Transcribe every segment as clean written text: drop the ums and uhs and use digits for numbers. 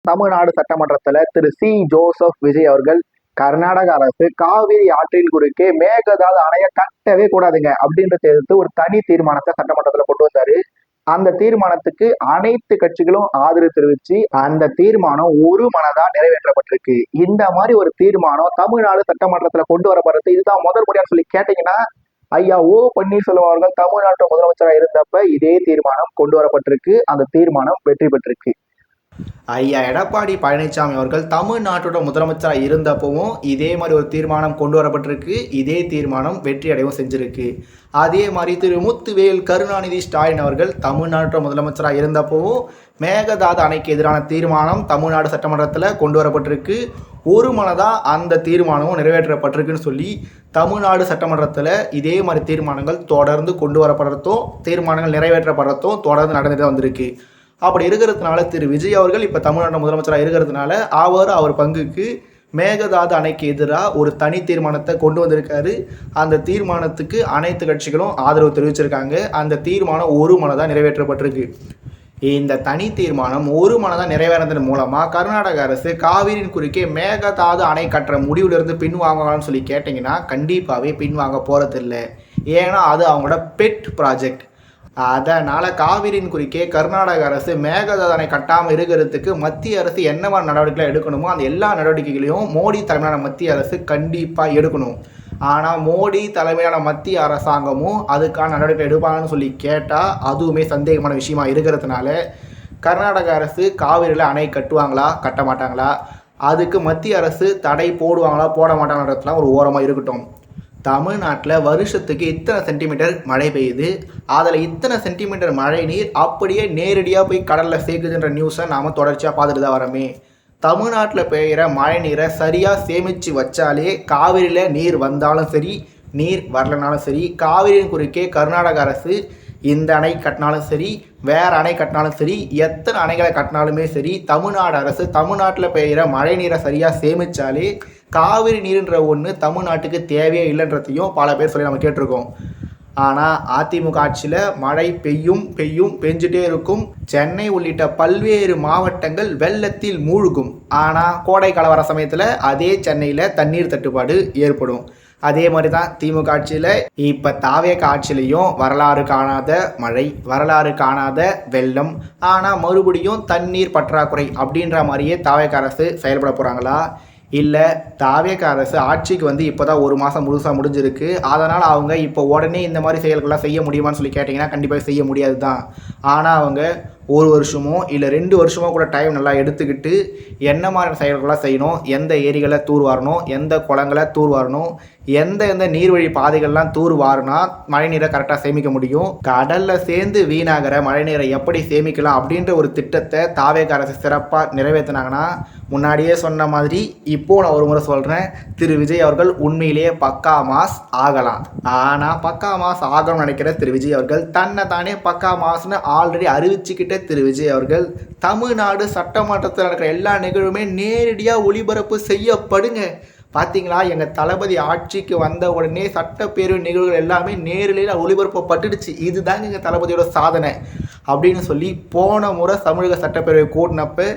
தமிழ்நாடு சட்டமன்றத்துல திரு C Joseph Vijay அவர்கள் கர்நாடக அரசு காவிரி ஆற்றின் குறுக்கே மேகதாது அணைய கட்டவே கூடாதுங்க அப்படின்றத எதிர்த்து ஒரு தனி தீர்மானத்தை சட்டமன்றத்துல கொண்டு வந்தாரு. அந்த தீர்மானத்துக்கு அனைத்து கட்சிகளும் ஆதரவு தெரிவிச்சு அந்த தீர்மானம் ஒரு மனதா நிறைவேற்றப்பட்டிருக்கு. இந்த மாதிரி ஒரு தீர்மானம் தமிழ்நாடு சட்டமன்றத்துல கொண்டு வரப்படுறது இதுதான் முதல் முறையான்னு சொல்லி கேட்டீங்கன்னா, ஐயா ஓ பன்னீர்செல்வம் அவர்கள் தமிழ்நாட்டு முதலமைச்சராக இருந்தப்ப இதே தீர்மானம் கொண்டு வரப்பட்டிருக்கு. அந்த தீர்மானம் வெற்றி பெற்றிருக்கு. ஐயா எடப்பாடி பழனிசாமி அவர்கள் தமிழ்நாட்டோட முதலமைச்சராக இருந்தப்பவும் இதே மாதிரி ஒரு தீர்மானம் கொண்டு வரப்பட்டிருக்கு. இதே தீர்மானம் வெற்றி அடையவும் செஞ்சிருக்கு. அதே மாதிரி திரு முத்துவேல் கருணாநிதி ஸ்டாலின் அவர்கள் தமிழ்நாட்டோட முதலமைச்சராக இருந்தப்பவும் மேகதாது அணைக்கு எதிரான தீர்மானம் தமிழ்நாடு சட்டமன்றத்தில் கொண்டு வரப்பட்டிருக்கு. ஒரு மனதாக அந்த தீர்மானமும் நிறைவேற்றப்பட்டிருக்குன்னு சொல்லி தமிழ்நாடு சட்டமன்றத்தில் இதே மாதிரி தீர்மானங்கள் தொடர்ந்து கொண்டு வரப்படுறதும் தீர்மானங்கள் நிறைவேற்றப்படுறதும் தொடர்ந்து நடந்துட்டு வந்திருக்கு. அப்படி இருக்கிறதுனால திரு விஜய் அவர்கள் இப்போ தமிழ்நாடு முதலமைச்சராக இருக்கிறதுனால அவர் பங்குக்கு மேகதாது அணைக்கு எதிராக ஒரு தனி தீர்மானத்தை கொண்டு வந்திருக்காரு. அந்த தீர்மானத்துக்கு அனைத்து கட்சிகளும் ஆதரவு தெரிவிச்சிருக்காங்க. அந்த தீர்மானம் ஒரு மனதாக நிறைவேற்றப்பட்டிருக்கு. இந்த தனி தீர்மானம் ஒரு மனதாக நிறைவேறதன் மூலமாக கர்நாடக அரசு காவிரியின் குறுக்கே மேகதாது அணை கட்டுற முடிவிலிருந்து பின்வாங்கலாம்னு சொல்லி கேட்டிங்கன்னா கண்டிப்பாகவே பின்வாங்க போகிறதில்லை. ஏன்னா அது அவங்களோட பெட் ப்ராஜெக்ட். அதனால் காவிரியின் குறுக்கே கர்நாடக அரசு மேகதாது அணை கட்டாமல் இருக்கிறதுக்கு மத்திய அரசு என்ன மாதிரி நடவடிக்கைகள் எடுக்கணுமோ அந்த எல்லா நடவடிக்கைகளையும் மோடி தலைமையிலான மத்திய அரசு கண்டிப்பாக எடுக்கணும். ஆனால் மோடி தலைமையிலான மத்திய அரசாங்கமும் அதுக்கான நடவடிக்கை எடுப்பாங்கன்னு சொல்லி கேட்டால் அதுவுமே சந்தேகமான விஷயமா இருக்கிறதுனால கர்நாடக அரசு காவிரியில் அணை கட்டுவாங்களா கட்ட மாட்டாங்களா, அதுக்கு மத்திய அரசு தடை போடுவாங்களா போட மாட்டாங்கன்றதுலாம் ஒரு ஓரமாக இருக்கட்டும். தமிழ்நாட்டில் வருஷத்துக்கு இத்தனை சென்டிமீட்டர் மழை பெய்யுது, அதில் இத்தனை சென்டிமீட்டர் மழை நீர் அப்படியே நேரடியாக போய் கடலில் சேர்க்குதுன்ற நியூஸை நாம் தொடர்ச்சியாக பார்த்துட்டு தான் வரோமே. தமிழ்நாட்டில் பெய்கிற மழை நீரை சரியாக சேமித்து வச்சாலே காவிரியில் நீர் வந்தாலும் சரி நீர் வரலனாலும் சரி காவிரியின் குறுக்கே கர்நாடக அரசு இந்த அணை கட்டினாலும் சரி வேறு அணை கட்டினாலும் சரி எத்தனை அணைகளை கட்டினாலுமே சரி தமிழ்நாடு அரசு தமிழ்நாட்டில் பெய்கிற மழை நீரை சரியாக சேமித்தாலே காவிரி நீருன்ற ஒன்று தமிழ்நாட்டுக்கு தேவையே இல்லைன்றதையும் பல பேர் சொல்லி நம்ம கேட்டிருக்கோம். ஆனால் அதிமுக ஆட்சியில் மழை பெஞ்சிட்டே இருக்கும். சென்னை உள்ளிட்ட பல்வேறு மாவட்டங்கள் வெள்ளத்தில் மூழ்கும். ஆனால் கோடைக்கால வர சமயத்தில் அதே சென்னையில் தண்ணீர் தட்டுப்பாடு ஏற்படும். அதே மாதிரி தான் திமுக ஆட்சியில் இப்போ தாவேக ஆட்சியிலையும் வரலாறு காணாத மழை, வரலாறு காணாத வெள்ளம். ஆனால் மறுபடியும் தண்ணீர் பற்றாக்குறை அப்படின்ற மாதிரியே தாவேக அரசு செயல்பட போகிறாங்களா? இல்லை தாவேக அரசு ஆட்சிக்கு இப்போ தான் ஒரு மாதம் முழுசாக முடிஞ்சிருக்கு, அதனால் அவங்க இப்போ உடனே இந்த மாதிரி செயல்கள்லாம் செய்ய முடியுமான்னு சொல்லி கேட்டிங்கன்னா கண்டிப்பாக செய்ய முடியாது தான். ஆனால் அவங்க ஒரு வருஷமோ இல்லை 2 வருஷமோ கூட டைம் நல்லா எடுத்துக்கிட்டு என்ன மாதிரி செயல்கள்லாம் செய்யணும், எந்த ஏரிகளை தூர்வாரணும், எந்த குளங்களை தூர்வாரணும், எந்த நீர்வழி பாதைகள்லாம் தூர்வாருனா மழைநீரை கரெக்டாக சேமிக்க முடியும், கடலில் சேர்ந்து வீணாகிற மழைநீரை எப்படி சேமிக்கலாம் அப்படின்ற ஒரு திட்டத்தை தாவேக அரசு சிறப்பாக நிறைவேற்றினாங்கன்னா முன்னாடியே சொன்ன மாதிரி இப்போது நான் ஒரு முறை சொல்கிறேன், திரு விஜய் அவர்கள் உண்மையிலேயே பக்கா மாஸ் ஆகலாம். ஆனால் பக்கா மாஸ் ஆகணும்னு நினைக்கிற திரு விஜய் அவர்கள் தன்னை தானே பக்கா மாஸ்ன்னு ஆல்ரெடி அறிவிச்சுக்கிட்ட திரு விஜய் அவர்கள் தமிழ்நாடு சட்டமன்றத்தில் நடக்கிற எல்லா நிகழ்வுமே நேரடியாக ஒளிபரப்பு செய்யப்படுங்க. பார்த்தீங்களா, எங்கள் தளபதி ஆட்சிக்கு வந்த உடனே சட்டப்பேரவை நிகழ்வுகள் எல்லாமே நேரில் ஒளிபரப்பப்பட்டுடுச்சு, இதுதாங்க எங்கள் தளபதியோட சாதனை அப்படின்னு சொல்லி போன முறை தமிழக சட்டப்பேரவை கூட்டினப்ப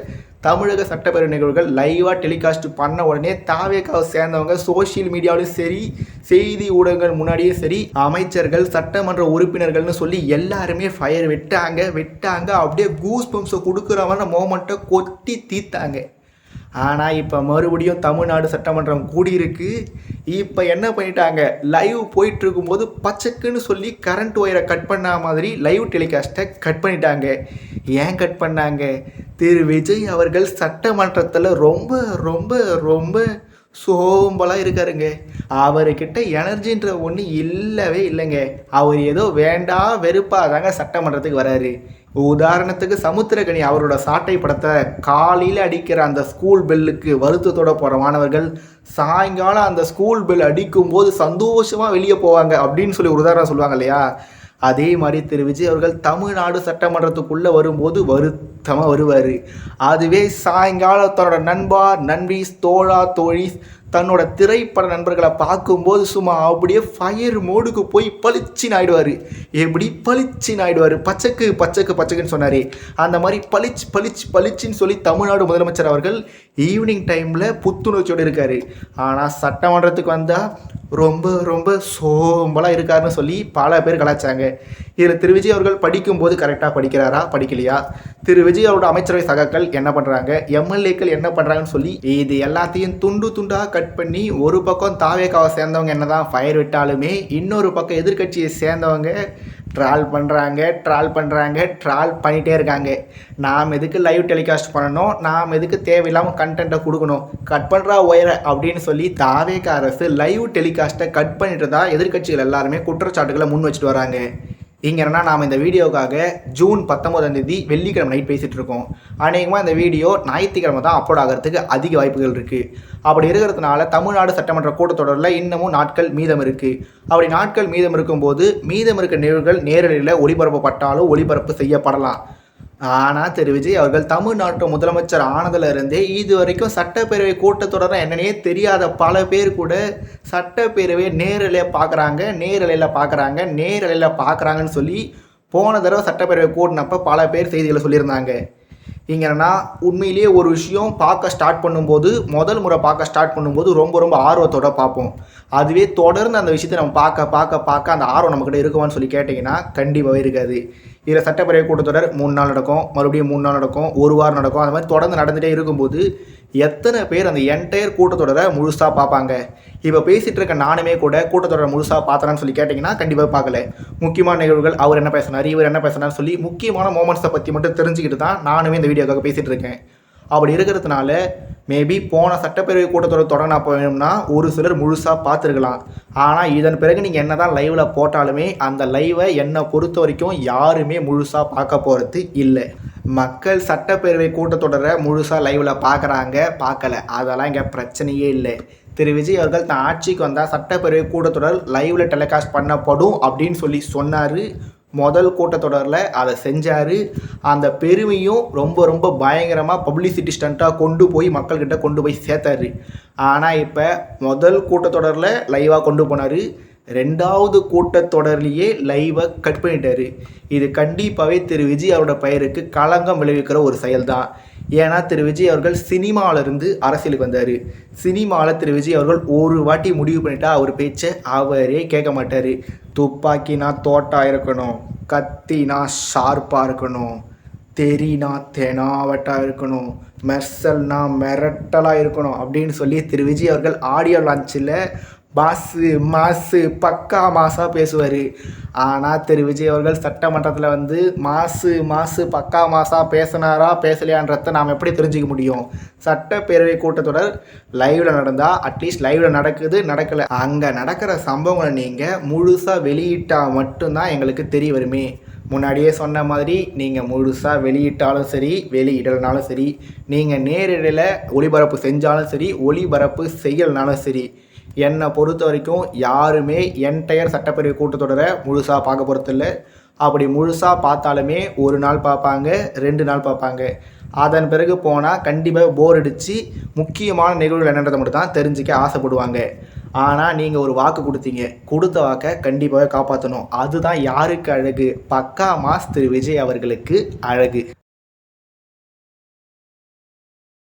தமிழக சட்டப்பேரவை நிகழ்வுகள் லைவாக டெலிகாஸ்ட் பண்ண உடனே தாவேக்காவை சேர்ந்தவங்க சோஷியல் மீடியாவிலும் சரி செய்தி ஊடகங்கள் முன்னாடியே சரி அமைச்சர்கள் சட்டமன்ற உறுப்பினர்கள்னு சொல்லி எல்லாருமே ஃபயர் விட்டாங்க அப்படியே கூஸ் பம்ப்ஸை கொடுக்குறவன மோமெண்ட்டை கொட்டி தீத்தாங்க. ஆனால் இப்போ மறுபடியும் தமிழ்நாடு சட்டமன்றம் கூடியிருக்கு. இப்போ என்ன பண்ணிட்டாங்க, லைவ் போயிட்டு இருக்கும்போது பச்சைக்குன்னு சொல்லி கரண்ட் ஒயரை கட் பண்ண மாதிரி லைவ் டெலிகாஸ்ட்டை கட் பண்ணிட்டாங்க. ஏன் கட் பண்ணாங்க? திரு விஜய் அவர்கள் சட்டமன்றத்தில் ரொம்ப ரொம்ப ரொம்ப சோம்பலாக இருக்காருங்க. அவர்கிட்ட எனர்ஜின்ற ஒன்று இல்லவே இல்லைங்க. அவர் ஏதோ வெறுப்பாக தாங்க சட்டமன்றத்துக்கு வராரு. உதாரணத்துக்கு சமுத்திரக்கனி அவரோட சாட்டை படத்தை காலையில் அடிக்கிற அந்த ஸ்கூல் பெல்லுக்கு வருத்தத்தோட போகிற மாணவர்கள் சாயங்காலம் அந்த ஸ்கூல் பெல் அடிக்கும்போது சந்தோஷமாக வெளியே போவாங்க அப்படின்னு சொல்லி ஒரு உதாரணம் சொல்லுவாங்க இல்லையா? அதே மாதிரி திரு விஜய் அவர்கள் தமிழ்நாடு சட்டமன்றத்துக்குள்ளே வரும்போது வருத்தமாக வருவார். அதுவே சாயங்காலம் தன்னோட நண்பா நண்பீஸ் தோழா தோழி தன்னோட திரைப்பட நண்பர்களை பார்க்கும்போது சும்மா அப்படியே ஃபயர் மோடுக்கு போய் பளிச்சின்னு ஆயிடுவார். எப்படி பளிச்சின்னு ஆயிடுவார், பச்சைக்கு பச்சைக்கு பச்சைக்குன்னு சொன்னார். அந்த மாதிரி பளிச்சின்னு சொல்லி தமிழ்நாடு முதலமைச்சர் அவர்கள் ஈவினிங் டைமில் புத்துணர்ச்சியோடு இருக்கார். ஆனால் சட்டமன்றத்துக்கு வந்தால் ரொம்ப ரொம்ப சோம்பலாக இருக்காருன்னு சொல்லி பல பேர் கலாச்சாங்க. இதில் திரு விஜய் அவர்கள் படிக்கும்போது கரெக்டாக படிக்கிறாரா படிக்கலையா, திரு விஜய் அவரோட அமைச்சரவை சகாக்கள் என்ன பண்ணுறாங்க, எம்எல்ஏக்கள் என்ன பண்ணுறாங்கன்னு சொல்லி இது எல்லாத்தையும் துண்டு துண்டாக கட் பண்ணி ஒரு பக்கம் தாவேக்காவை சேர்ந்தவங்க என்ன தான் ஃபயர் விட்டாலுமே இன்னொரு பக்கம் எதிர்கட்சியை சேர்ந்தவங்க ட்ரால் பண்ணிகிட்டே இருக்காங்க. நாம் எதுக்கு லைவ் டெலிகாஸ்ட் பண்ணணும், நாம் எதுக்கு தேவையில்லாமல் கண்டென்ட்டை கொடுக்கணும், கட் பண்ணுறா ஒயரை அப்படின்னு சொல்லி தாவேக அரசு லைவ் டெலிகாஸ்ட்டை கட் பண்ணிட்டு தான் எதிர்கட்சிகள் எல்லாருமே குற்றச்சாட்டுகளை முன் வச்சுட்டு வராங்க. இங்கே என்னன்னா நாம் இந்த வீடியோக்காக ஜூன் 19 வெள்ளிக்கிழமை நைட் பேசிகிட்டு இருக்கோம். அநேகமாக இந்த வீடியோ ஞாயிற்றுக்கிழமை தான் அப்லோட் ஆகிறதுக்கு அதிக வாய்ப்புகள் இருக்குது. அப்படி இருக்கிறதுனால தமிழ்நாடு சட்டமன்ற கூட்டத்தொடரில் இன்னமும் நாட்கள் மீதம் இருக்குது. அப்படி நாட்கள் மீதம் இருக்கும்போது மீதம் இருக்க நிகழ்வுகள் நேரடியில் ஒளிபரப்பப்பட்டாலும் ஒளிபரப்பு செய்யப்படலாம். ஆனால் திரு விஜய் அவர்கள் தமிழ்நாட்டு முதலமைச்சர் ஆனதிலிருந்தே இது வரைக்கும் சட்டப்பேரவை கூட்டத்தொடரை என்னன்னே தெரியாத பல பேர் கூட சட்டப்பேரவையை நேரலையில் பார்க்குறாங்கன்னு சொல்லி போன தடவை சட்டப்பேரவை கூட்டினப்போ பல பேர் செய்திகளை சொல்லியிருந்தாங்க. இங்கன்னா உண்மையிலேயே ஒரு விஷயம் பார்க்க ஸ்டார்ட் பண்ணும்போது முதல் முறை பார்க்க ஸ்டார்ட் பண்ணும்போது ரொம்ப ரொம்ப ஆர்வத்தோடு பார்ப்போம். அதுவே தொடர்ந்து அந்த விஷயத்தை நம்ம பார்க்க அந்த ஆர்வம் நம்மக்கிட்ட இருக்குமான்னு சொல்லி கேட்டிங்கன்னா கண்டிப்பாகவே இருக்காது. இதில் சட்டப்பேரவை கூட்டத்தொடர் 3 நாள் நடக்கும், மறுபடியும் 3 நாள் நடக்கும், ஒரு வாரம் நடக்கும். அந்த மாதிரி தொடர்ந்து நடந்துகிட்டே இருக்கும்போது எத்தனை பேர் அந்த என்டையர் கூட்டத்தொடரை முழுசாக பார்ப்பாங்க? இப்போ பேசிகிட்டு இருக்க நானுமே கூட கூட்டத்தொடரை முழுசாக பார்த்தேன்னு சொல்லி கேட்டிங்கன்னா கண்டிப்பாக பார்க்கல. முக்கியமான நிகழ்வுகள் அவர் என்ன பேசினார், இவர் என்ன பேசினார்னு சொல்லி முக்கியமான மோமெண்ட்ஸை பற்றி மட்டும் தெரிஞ்சுக்கிட்டு தான் நானுமே இந்த வீடியோக்காக பேசிகிட்டு இருக்கேன். அப்படி இருக்கிறதுனால மேபி போன சட்டப்பேரவை கூட்டத்தொடர் தொடங்கினா வேணும்னா ஒரு சிலர் முழுசாக பார்த்துருக்கலாம். ஆனால் இதன் பிறகு நீங்கள் என்ன தான் லைவில் போட்டாலுமே அந்த லைவை என்னை பொறுத்த வரைக்கும் யாருமே முழுசாக பார்க்க போகிறது இல்லை. மக்கள் சட்டப்பேரவை கூட்டத்தொடரை முழுசாக லைவில் பார்க்கல, அதெல்லாம் இங்கே பிரச்சனையே இல்லை. திரு விஜய் அவர்கள் தான் ஆட்சிக்கு வந்தால் சட்டப்பேரவை கூட்டத்தொடர் லைவில் டெலிகாஸ்ட் பண்ணப்படும் அப்படின்னு சொல்லி சொன்னார். முதல் கூட்டத்தொடரில் அதை செஞ்சார். அந்த பெருமையும் ரொம்ப ரொம்ப பயங்கரமாக பப்ளிசிட்டி ஸ்டண்ட்டாக கொண்டு போய் மக்கள்கிட்ட கொண்டு போய் சேர்த்தாரு. ஆனால் இப்போ முதல் கூட்டத்தொடரில் லைவாக கொண்டு போனார், 2வது கூட்டத்தொடர்லேயே லைவை கட் பண்ணிட்டார். இது கண்டிப்பாகவே திரு விஜய் அவரோட பெயருக்கு களங்கம் விளைவிக்கிற ஒரு செயல் தான். ஏன்னா திரு விஜய் அவர்கள் சினிமாவிலேருந்து அரசியலுக்கு வந்தார். சினிமாவில் திரு விஜய் அவர்கள் ஒரு வாட்டி முடிவு பண்ணிட்டா அவர் பேச்சை அவரே கேட்க மாட்டார். துப்பாக்கினா தோட்டாக இருக்கணும், கத்தினா ஷார்ப்பாக இருக்கணும், தெரினா தெனாவட்டாக இருக்கணும், மெர்சல்னா மிரட்டலாக இருக்கணும் அப்படின்னு சொல்லி திரு விஜய் அவர்கள் ஆடியோ லான்ச்சில் மாசு பக்கா மாசாக பேசுவார். ஆனால் திரு விஜய் அவர்கள் சட்டமன்றத்தில் வந்து மாசு பக்கா மாசாக பேசினாரா பேசலையான்றதை நாம் எப்படி தெரிஞ்சிக்க முடியும்? சட்டப்பேரவை கூட்டத்தொடர் லைவில் நடந்தால் அட்லீஸ்ட் லைவில் நடக்கலை, அங்கே நடக்கிற சம்பவங்களை நீங்கள் முழுசாக வெளியிட்டால் மட்டும்தான் எங்களுக்கு தெரிய வருமே. முன்னாடியே சொன்ன மாதிரி நீங்கள் முழுசாக வெளியிட்டாலும் சரி வெளியிடலனாலும் சரி, நீங்கள் நேரடியில் ஒளிபரப்பு செஞ்சாலும் சரி ஒளிபரப்பு செய்யலைனாலும் சரி, என்னை பொறுத்த வரைக்கும் யாருமே என்டையர் சட்டப்பேரவை கூட்டத்தொடரை முழுசாக பார்க்க போகிறதில்ல. அப்படி முழுசாக பார்த்தாலுமே ஒரு நாள் பார்ப்பாங்க, 2 நாள் பார்ப்பாங்க. அதன் பிறகு போனால் கண்டிப்பாக போர் அடித்து முக்கியமான நிகழ்வுகள் என்னன்றதை மட்டும் தான் தெரிஞ்சுக்க ஆசைப்படுவாங்க. ஆனால் நீங்கள் ஒரு வாக்கு கொடுத்தீங்க, கொடுத்த வாக்கை கண்டிப்பாக காப்பாற்றணும். அதுதான் யாருக்கு அழகு? பக்கா மாஸ் திரு விஜய் அவர்களுக்கு அழகு.